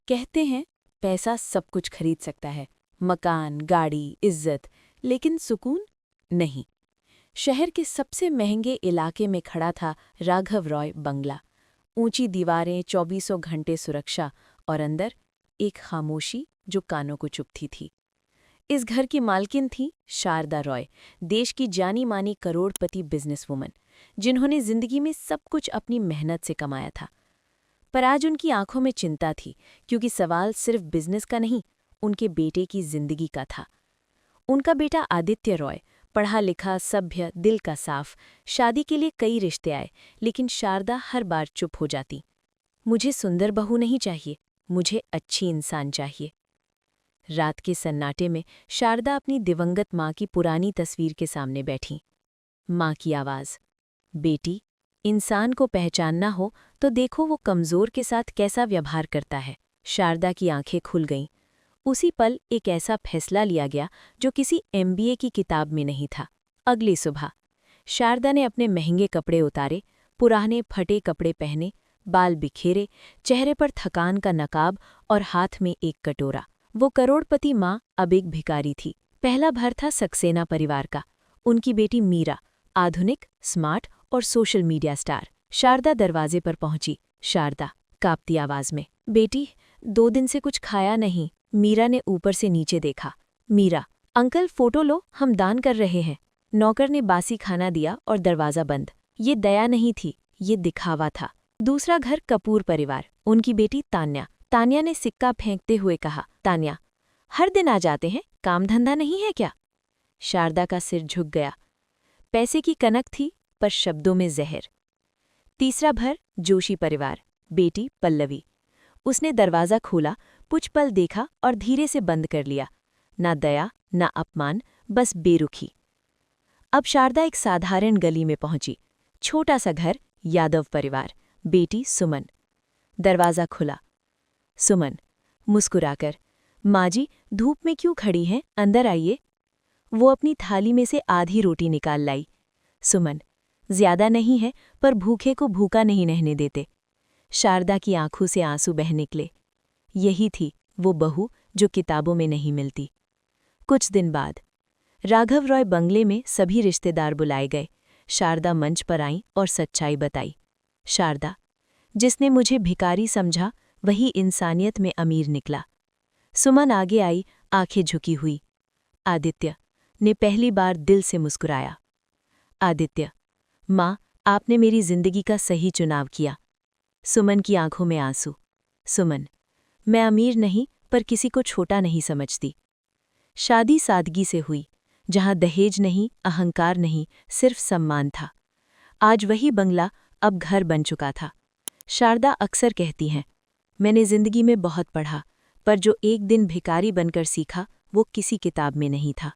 कहते हैं पैसा सब कुछ खरीद सकता है, मकान, गाड़ी, इज्जत, लेकिन सुकून नहीं। शहर के सबसे महंगे इलाके में खड़ा था राघव रॉय बंगला। ऊंची दीवारें, 24 घंटे सुरक्षा और अंदर एक खामोशी जो कानों को चुभती थी। इस घर की मालकिन थी शारदा रॉय, देश की जानी मानी करोड़पति बिजनेसवुमन, जिन्होंने जिंदगी में सब कुछ अपनी मेहनत से कमाया था। पर आज उनकी आंखों में चिंता थी, क्योंकि सवाल सिर्फ बिजनेस का नहीं, उनके बेटे की जिंदगी का था। उनका बेटा आदित्य रॉय, पढ़ा लिखा, सभ्य, दिल का साफ, शादी के लिए कई रिश्ते आए, लेकिन शारदा हर बार चुप हो जाती। मुझे सुंदर बहू नहीं चाहिए, मुझे अच्छी इंसान चाहिए। रात के सन्नाटे में शारदा अपनी दिवंगत माँ की पुरानी तस्वीर के सामने बैठी। माँ की आवाज़, बेटी, इंसान को पहचानना हो तो देखो वो कमज़ोर के साथ कैसा व्यवहार करता है। शारदा की आंखें खुल गईं। उसी पल एक ऐसा फैसला लिया गया जो किसी MBA की किताब में नहीं था। अगली सुबह शारदा ने अपने महंगे कपड़े उतारे, पुराने फटे कपड़े पहने, बाल बिखेरे, चेहरे पर थकान का नकाब और हाथ में एक कटोरा। वो करोड़पति माँ अब एक भिखारी थी। पहला घर था सक्सेना परिवार का। उनकी बेटी मीरा, आधुनिक, स्मार्ट और सोशल मीडिया स्टार। शारदा दरवाजे पर पहुंची। शारदा कांपती आवाज में, बेटी, 2 दिन से कुछ खाया नहीं। मीरा ने ऊपर से नीचे देखा। मीरा, अंकल फोटो लो, हम दान कर रहे हैं। नौकर ने बासी खाना दिया और दरवाज़ा बंद। ये दया नहीं थी, ये दिखावा था। दूसरा घर कपूर परिवार। उनकी बेटी तान्या। तान्या ने सिक्का फेंकते हुए कहा, तान्या, हर दिन आ जाते हैं, काम धंधा नहीं है क्या? शारदा का सिर झुक गया। पैसे की कनक थी, पर शब्दों में जहर। तीसरा घर जोशी परिवार। बेटी पल्लवी। उसने दरवाज़ा खोला, कुछ पल देखा और धीरे से बंद कर लिया। ना दया, ना अपमान, बस बेरुखी। अब शारदा एक साधारण गली में पहुंची। छोटा सा घर, यादव परिवार। बेटी सुमन। दरवाज़ा खुला। सुमन मुस्कुराकर, माँ जी, धूप में क्यों खड़ी हैं, अंदर आइए। वो अपनी थाली में से आधी रोटी निकाल लाई। सुमन, ज्यादा नहीं है, पर भूखे को भूखा नहीं रहने देते। शारदा की आंखों से आंसू बह निकले। यही थी वो बहू जो किताबों में नहीं मिलती। कुछ दिन बाद राघव रॉय बंगले में सभी रिश्तेदार बुलाए गए। शारदा मंच पर आई और सच्चाई बताई। शारदा, जिसने मुझे भिखारी समझा वही इंसानियत में अमीर निकला। सुमन आगे आई, आंखें झुकी हुई। आदित्य ने पहली बार दिल से मुस्कुराया। आदित्य, माँ, आपने मेरी जिंदगी का सही चुनाव किया। सुमन की आंखों में आंसू। सुमन, मैं अमीर नहीं, पर किसी को छोटा नहीं समझती। शादी सादगी से हुई, जहां दहेज नहीं, अहंकार नहीं, सिर्फ सम्मान था। आज वही बंगला अब घर बन चुका था। शारदा अक्सर कहती हैं, मैंने जिंदगी में बहुत पढ़ा, पर जो एक दिन भिखारी बनकर सीखा वो किसी किताब में नहीं था।